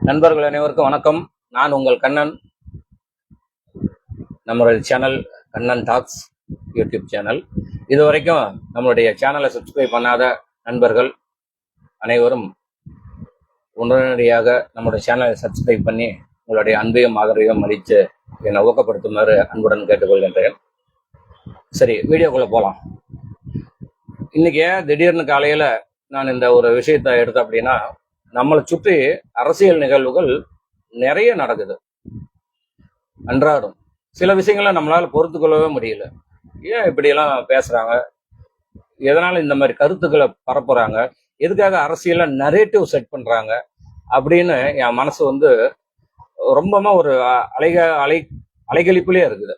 நண்பர்கள் அனைவருக்கும் வணக்கம். நான் உங்கள் கண்ணன். நம்மளுடைய channel Kannan talks YouTube channel. இது வரைக்கும் நம்மளுடைய சேனலை சப்ஸ்கிரைப் பண்ணாத நண்பர்கள் அனைவரும் உடனடியாக நம்முடைய சேனலை சப்ஸ்கிரைப் பண்ணி உங்களுடைய அன்பையும் ஆதரவையும் அளித்து என்னை ஊக்கப்படுத்துமாறு அன்புடன் கேட்டுக்கொள்கின்றேன். சரி, வீடியோக்குள்ளே போகலாம். இன்னைக்கு திடீர்னு காலையில் நான் இந்த ஒரு விஷயத்தை எடுத்தேன் அப்படின்னா, நம்மளை சுற்றி அரசியல் நிகழ்வுகள் நிறைய நடக்குது அன்றாடம். சில விஷயங்களை நம்மளால பொறுத்து கொள்ளவே முடியல. ஏன் இப்படியெல்லாம் பேசுறாங்க, எதனால இந்த மாதிரி கருத்துக்களை பரப்புறாங்க, எதுக்காக அரசியல நரேட்டிவ் செட் பண்றாங்க அப்படின்னு என் மனசு ரொம்பமா ஒரு அலைகழிப்புலயே இருக்குது.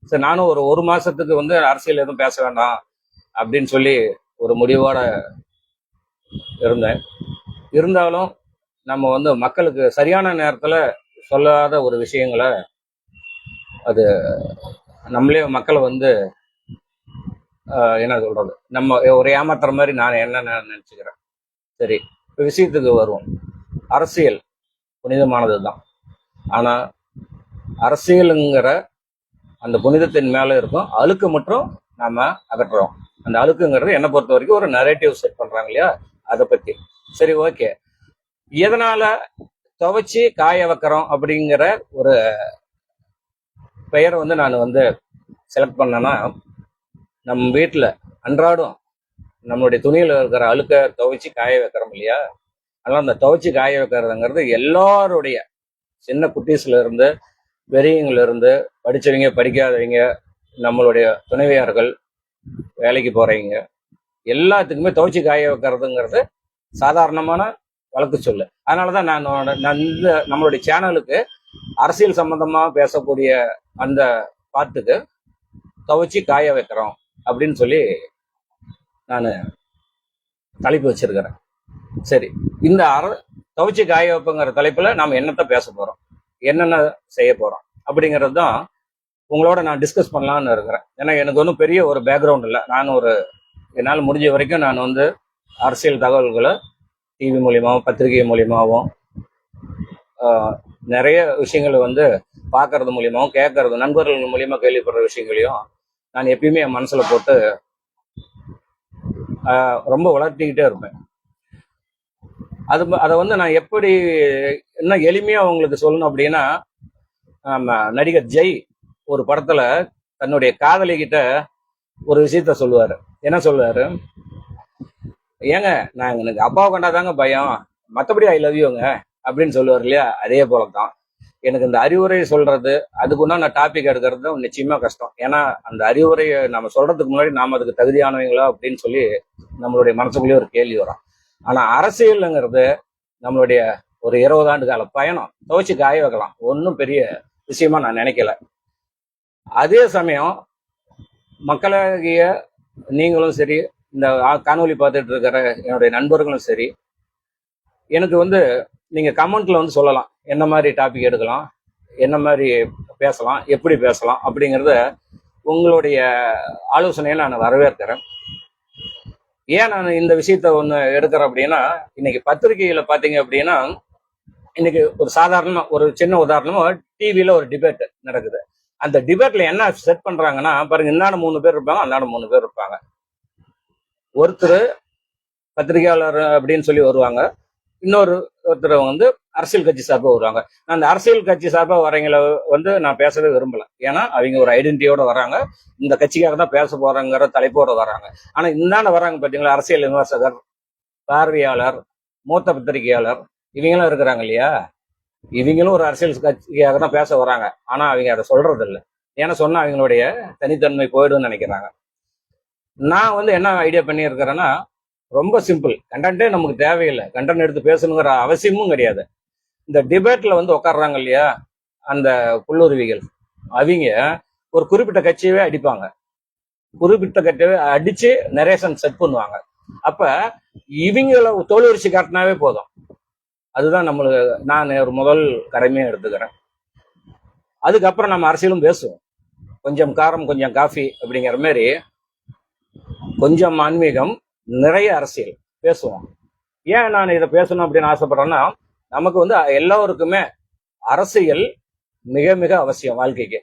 சரி, நானும் ஒரு மாசத்துக்கு அரசியல் எதுவும் பேச வேண்டாம் அப்படின்னு சொல்லி ஒரு முடிவோட இருந்தேன். இருந்தாலும் நம்ம மக்களுக்கு சரியான நேரத்துல சொல்லாத ஒரு விஷயங்களை அது நம்மளே மக்களை என்ன சொல்றது, நம்ம ஒரு ஏமாத்துற மாதிரி நான் என்ன நினைச்சுக்கிறேன். சரி, இப்போ விஷயத்துக்கு வருவோம். அரசியல் புனிதமானது தான். ஆனா அரசியலுங்கிற அந்த புனிதத்தின் மேல இருக்கும் அழுக்கு மட்டும் நாம அகற்றுறோம். அந்த அழுக்குங்கிறது என்னை பொறுத்த வரைக்கும் ஒரு நரேட்டிவ் செட் பண்றாங்க இல்லையா, அதை பத்தி. சரி, ஓகே. எதனால துவைச்சி காய வைக்கிறோம் அப்படிங்கிற ஒரு பெயரை நான் செலக்ட் பண்ணேன்னா, நம்ம வீட்டில் அன்றாடம் நம்மளுடைய துணியில் இருக்கிற அழுக்க துவைச்சி காய வைக்கிறோம் இல்லையா. அதனால அந்த துவைச்சி காய வைக்கிறதுங்கிறது எல்லாருடைய, சின்ன குட்டீஸ்ல இருந்து பெரியவங்கள இருந்து படிச்சவங்க படிக்காதவங்க, நம்மளுடைய துணைவியார்கள், வேலைக்கு போறவங்க எல்லாத்துக்குமே துவைச்சி காய வைக்கிறதுங்கிறது சாதாரணமான வழக்கு சொல்லு. அதனாலதான் நான் நம்மளுடைய சேனலுக்கு அரசியல் சம்பந்தமா பேசக்கூடிய அந்த பாட்டுக்கு துவைச்சி காய வைக்கிறோம் அப்படின்னு சொல்லி நான் தலைப்பு வச்சிருக்கிறேன். சரி, இந்த துவைச்சி காய வைப்புங்கிற தலைப்புல நாம என்னத்த பேச போறோம், என்னென்ன செய்ய போறோம் அப்படிங்கிறது தான் உங்களோட நான் டிஸ்கஸ் பண்ணலான்னு இருக்கிறேன். ஏன்னா எனக்கு ஒன்றும் பெரிய ஒரு பேக்ரவுண்ட் இல்லை. நான் என்னால் முடிஞ்ச வரைக்கும் நான் அரசியல் தகவல்களை டிவி மூலியமாகவும் பத்திரிகை மூலியமாகவும் நிறைய விஷயங்களை பார்க்கறது மூலியமாகவும் கேட்கறது, நண்பர்கள் மூலியமா கேள்விப்படுற விஷயங்களையும் நான் எப்பயுமே என் மனசுல போட்டு ரொம்ப வளர்த்திக்கிட்டே இருப்பேன். அதை நான் எப்படி இன்னும் எளிமையா உங்களுக்கு சொல்லணும் அப்படின்னா, நம்ம நடிகர் ஜெய் ஒரு படத்துல தன்னுடைய காதலி கிட்ட ஒரு விஷயத்த சொல்லுவாரு. என்ன சொல்லுவாரு, ஏங்க நான் எனக்கு அப்பாவை கண்டாதாங்க பயம், மற்றபடி ஐ லவ் யூங்க அப்படின்னு சொல்லுவார் இல்லையா. அதே போலதான் எனக்கு இந்த அறிவுரை சொல்றது, அதுக்குன்னா நான் டாபிக் எடுக்கிறது நிச்சயமா கஷ்டம். ஏன்னா அந்த அறிவுரையை நம்ம சொல்றதுக்கு முன்னாடி நாம அதுக்கு தகுதியானவங்களா அப்படின்னு சொல்லி நம்மளுடைய மனசுக்குள்ளேயே ஒரு கேள்வி வரும். ஆனா அரசியலுங்கிறது நம்மளுடைய ஒரு 20 ஆண்டு கால பயணம். துவைச்சு காய வைக்கலாம், ஒன்றும் பெரிய விஷயமா நான் நினைக்கல. அதே சமயம் மக்களாகிய நீங்களும் சரி, இந்த காணொலி பார்த்துட்டு இருக்கிற என்னுடைய நண்பர்களும் சரி, எனக்கு நீங்க கமெண்ட்ல சொல்லலாம் என்ன மாதிரி டாபிக் எடுக்கலாம், என்ன மாதிரி பேசலாம், எப்படி பேசலாம் அப்படிங்கிறத உங்களுடைய ஆலோசனையை நான் வரவேற்கிறேன். ஏன் நான் இந்த விஷயத்த எடுக்கிறேன் அப்படின்னா, இன்னைக்கு பத்திரிகையில பாத்தீங்க அப்படின்னா, இன்னைக்கு ஒரு சாதாரணமா ஒரு சின்ன உதாரணமா டிவியில ஒரு டிபேட் நடக்குது. அந்த டிபேட்ல என்ன செட் பண்றாங்கன்னா, பாருங்க, இன்னாட 3 பேர் இருப்பாங்க, அன்னாட 3 பேர் இருப்பாங்க. ஒருத்தர் பத்திரிகையாளர் அப்படின்னு சொல்லி வருவாங்க, ஒருத்தர் அரசியல் கட்சி சார்பாக வருவாங்க. நான் அந்த அரசியல் கட்சி சார்பாக வரவங்களை நான் பேசவே விரும்பல. ஏன்னா அவங்க ஒரு ஐடென்டிட்டியோட வராங்க, இந்த கட்சிக்காக தான் பேச போறாங்கிற தலைப்போட வராங்க. ஆனா இந்தாண்ட வராங்க பாத்தீங்களா, அரசியல் விமர்சகர், பார்வையாளர், மூத்த பத்திரிகையாளர், இவங்களும் இருக்கிறாங்க இல்லையா. இவங்களும் ஒரு அரசியல் கட்சிக்காக தான் பேச வராங்க. ஆனா அவங்க அதை சொல்றது இல்லை. ஏன்னா சொன்னா அவங்களுடைய தனித்தன்மை போயிடும்னு நினைக்கிறாங்க. நான் என்ன ஐடியா பண்ணி இருக்கிறேன்னா, ரொம்ப சிம்பிள். கண்டென்ட்டே நமக்கு தேவையில்லை, கண்டென்ட் எடுத்து பேசணுங்கிற அவசியமும் கிடையாது. இந்த டிபேட்ல உட்காடுறாங்க இல்லையா அந்த புல்லுருவிகள், அவங்க ஒரு குறிப்பிட்ட கட்சியவே அடிப்பாங்க, குறிப்பிட்ட கட்சியவே அடிச்சு நரேஷன் செட் பண்ணுவாங்க. அப்ப இவங்கள தோல்வரிச்சு காட்டினாவே போதும். அதுதான் நம்மளுக்கு நான் ஒரு முதல் கடமையை எடுத்துக்கிறேன். அதுக்கப்புறம் நம்ம அரசியலும் பேசுவோம். கொஞ்சம் காரம் கொஞ்சம் காஃபி அப்படிங்கிற மாதிரி, கொஞ்சம் ஆன்மீகம் நிறைய அரசியல் பேசுவோம். ஏன் நான் இதை பேசணும் அப்படின்னு ஆசைப்படுறேன்னா, நமக்கு வந்து எல்லோருக்குமே அரசியல் மிக மிக அவசியம் வாழ்க்கைக்கு.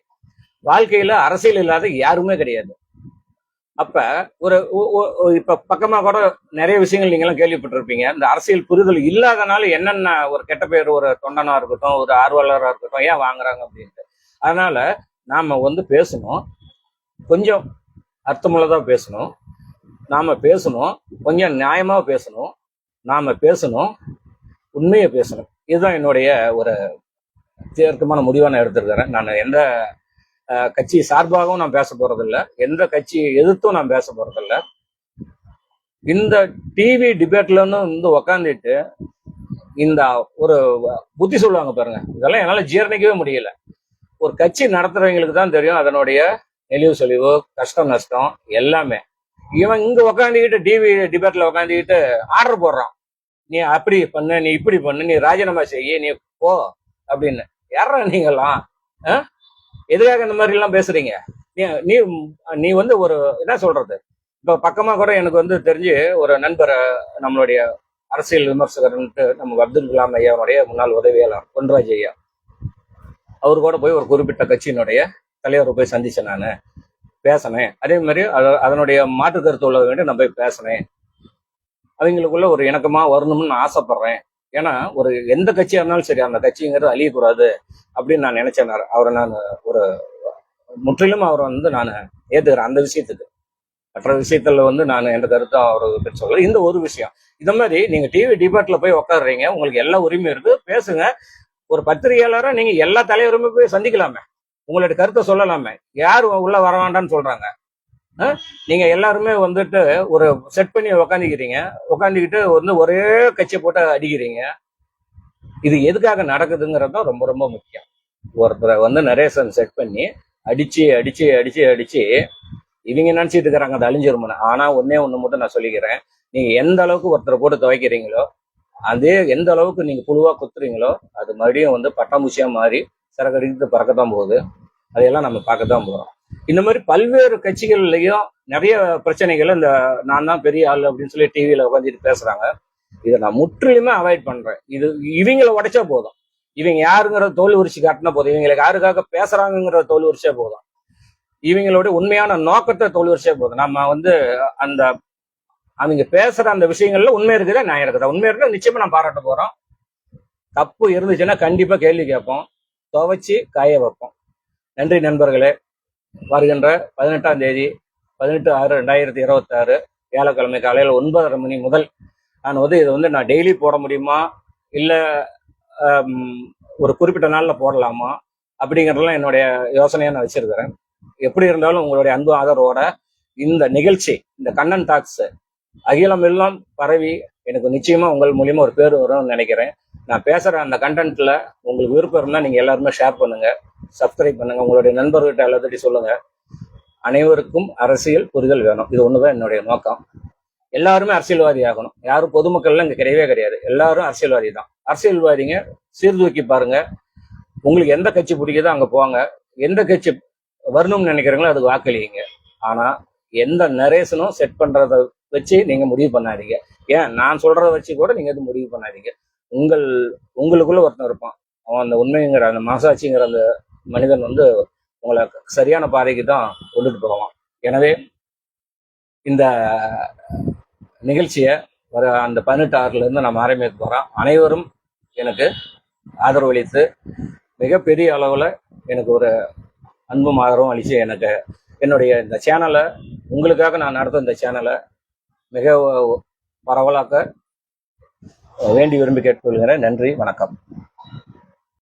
வாழ்க்கையில அரசியல் இல்லாத யாருமே கிடையாது. அப்ப ஒரு இப்ப பக்கமா கூட நிறைய விஷயங்கள் நீங்க எல்லாம் கேள்விப்பட்டிருப்பீங்க. இந்த அரசியல் புரிதல் இல்லாதனால என்னென்ன ஒரு கெட்ட பேர் ஒரு தொண்டனா இருக்கட்டும், ஒரு ஆர்வலரா இருக்கட்டும் ஏன் வாங்குறாங்க அப்படின்ட்டு. அதனால நாம வந்து பேசணும், கொஞ்சம் அர்த்தமுள்ளதா பேசணும், நாம பேசணும், கொஞ்சம் நியாயமா பேசணும், நாம பேசணும், உண்மையை பேசணும். இதுதான் என்னுடைய ஒரு தீர்க்கமான முடிவா நான் எடுத்திருக்கிறேன். நான் எந்த கட்சி சார்பாகவும் நான் பேச போறதில்ல, எந்த கட்சியை எதிர்த்தும் நான் பேச போறதில்ல. இந்த டிவி டிபேட்லன்னு வந்து உக்காந்துட்டு இந்த ஒரு புத்தி சொல்லுவாங்க பாருங்க, இதெல்லாம் என்னால ஜீரணிக்கவே முடியல. ஒரு கட்சி நடத்துறவங்களுக்கு தான் தெரியும் அதனுடைய நெளிவு சொலிவு, கஷ்டம் நஷ்டம் எல்லாமே. இவன் இங்க உக்காந்துக்கிட்டு டிவி டிபேட்ல உக்காந்துக்கிட்டு ஆர்டர் போடுறான், நீ அப்படி பண்ணு, நீ இப்படி பண்ணு, நீ ராஜினாமா செய்ய, நீ போ அப்படின்னு. யாரா நீங்களாம்? எதுக்காக இந்த மாதிரி எல்லாம் பேசுறீங்க? நீ நீ வந்து ஒரு என்ன சொல்றது, இப்ப பக்கமா கூட எனக்கு வந்து தெரிஞ்சு ஒரு நண்பர், நம்மளுடைய அரசியல் விமர்சகர்ன்ட்டு நம்ம அப்துல் கலாம் ஐயாவுடைய முன்னாள் உதவியாளர் பொன்ராஜ் ஐயா, அவரு கூட போய் ஒரு குறிப்பிட்ட கட்சியினுடைய தலைவரை போய் சந்திச்சேன், நான் பேசினேன். அதே மாதிரி அதனுடைய மாற்று கருத்து உள்ள வேண்டி நான் போய் பேசினேன். அவங்களுக்குள்ள ஒரு இணக்கமா வரணும்னு நான் ஆசைப்படுறேன். ஏன்னா ஒரு எந்த கட்சியா இருந்தாலும் சரி, அந்த கட்சிங்கிறது அழியக்கூடாது அப்படின்னு நான் நினைச்சேன். அவரை நான் ஒரு முற்றிலும் அவரை வந்து நான் ஏத்துக்கிறேன் அந்த விஷயத்துக்கு. மற்ற விஷயத்துல வந்து நான் எந்த கருத்தும் அவருக்கு சொல்ல. இந்த ஒரு விஷயம், இந்த மாதிரி நீங்க டிவி டிபேட்ல போய் உட்காடுறீங்க, உங்களுக்கு எல்லா உரிமையும் இருக்கு, பேசுங்க. ஒரு பத்திரிகையாளரா நீங்க எல்லா தலைவருமே போய் சந்திக்கலாமே, உங்களுடைய கருத்தை சொல்லலாமே. யார் உள்ள வர வேண்டாம்னு சொல்றாங்க? நீங்க எல்லாருமே வந்துட்டு ஒரு செட் பண்ணி உக்காந்துக்கிட்டு வந்து ஒரே கட்சியை போட்டு அடிக்கிறீங்க. இது எதுக்காக நடக்குதுங்கிறது தான் ரொம்ப ரொம்ப முக்கியம். ஒருத்தரை வந்து நரேசன் செட் பண்ணி அடிச்சு அடிச்சு அடிச்சு அடிச்சு இவங்க நினைச்சிட்டு இருக்கிறாங்க அது அழிஞ்சிருமனு. ஆனா ஒன்னே ஒண்ணு மட்டும் நான் சொல்லிக்கிறேன், நீங்க எந்த அளவுக்கு ஒருத்தரை போட்டு துவைக்கிறீங்களோ, அதே எந்த அளவுக்கு நீங்க புழுவா குத்துறீங்களோ, அது மறுபடியும் வந்து பட்டாம்பூச்சியா மாறி சிறகடித்து பறக்கத்தான் போகுது. அதையெல்லாம் நம்ம பார்க்கத்தான் போறோம். இந்த மாதிரி பல்வேறு கட்சிகள்லயும் நிறைய பிரச்சனைகள், இந்த நான் தான் பெரிய ஆள் அப்படின்னு சொல்லி டிவியில உட்காந்துட்டு பேசுறாங்க. இதை நான் முற்றிலுமே அவாய்ட் பண்றேன். இது இவங்களை உடைச்சா போதும், இவங்க யாருங்கிற தோல் உரிச்சு காட்டினா போதும், இவங்களுக்கு யாருக்காக பேசுறாங்கிற தோல் உரிச்சா போதும், இவங்களோட உண்மையான நோக்கத்தை தோல் உரிச்சா போதும். நம்ம வந்து அந்த அவங்க பேசுற அந்த விஷயங்கள்ல உண்மை இருக்குதா நியாயம் இருக்குதா, உண்மை இருக்குதா நிச்சயமா நான் பாராட்ட போறோம். தப்பு இருந்துச்சுன்னா கண்டிப்பா கேள்வி கேட்போம், துவைச்சு காய வைப்போம். நன்றி நண்பர்களே. வருகின்ற 18ஆம் தேதி 18/6/2026 வியாழக்கிழமை காலையில் 9:30 மணி முதல் நான் வந்து இதை வந்து நான் டெய்லி போட முடியுமா, இல்லை ஒரு குறிப்பிட்ட நாளில் போடலாமா அப்படிங்கிறதெல்லாம் என்னுடைய யோசனையை நான் வச்சிருக்கிறேன். எப்படி இருந்தாலும் உங்களுடைய அன்பு ஆதரவோட இந்த நிகழ்ச்சி, இந்த கண்ணன் டாக்ஸ் அகிலம் எல்லாம் பரவி எனக்கு நிச்சயமா உங்கள் மூலியமா ஒரு பேர் வரும்னு நினைக்கிறேன். நான் பேசுற அந்த கண்டென்ட்ல உங்களுக்கு விருப்பம் இருந்தால் நீங்க எல்லாருமே ஷேர் பண்ணுங்க, சப்ஸ்கிரைப் பண்ணுங்க, உங்களுடைய நண்பர்கிட்ட எல்லாத்தையும் சொல்லுங்க. அனைவருக்கும் அரசியல் புரிதல் வேணும், இது ஒண்ணுதான் என்னுடைய நோக்கம். எல்லாருமே அரசியல்வாதி ஆகணும், யாரும் பொதுமக்கள்லாம் இங்க கிடையவே கிடையாது, எல்லாரும் அரசியல்வாதி தான். அரசியல்வாதிங்க சீர்தூக்கி பாருங்க, உங்களுக்கு எந்த கட்சி பிடிக்குதோ அங்க போங்க, எந்த கட்சி வரணும்னு நினைக்கிறீங்களோ அதுக்கு வாக்களிங்க. ஆனா எந்த நரேசனும் செட் பண்றத வச்சு நீங்க முடிவு பண்ணாதீங்க. ஏன் நான் சொல்றத வச்சு கூட நீங்க எதுவும் முடிவு பண்ணாதீங்க. உங்களுக்குள்ள ஒருத்தன் இருப்பான், அவன் அந்த உண்மைங்கிற அந்த மனசாட்சிங்கிற அந்த மனிதன் வந்து உங்களை சரியான பாதைக்கு தான் கொண்டுட்டு போவான். எனவே இந்த நிகழ்ச்சியை வர அந்த 18/6 நம்ம ஆரம்பிக்க போறோம். அனைவரும் எனக்கு ஆதரவளித்து மிகப்பெரிய அளவுல எனக்கு ஒரு அன்பும் ஆதரவும் அளிச்சு எனக்கு என்னுடைய இந்த சேனலை, உங்களுக்காக நான் நடத்த இந்த சேனலை மிக பரவலாக்க வேண்டி விரும்பி கேட்டுக்கொள்கிறேன். நன்றி, வணக்கம்.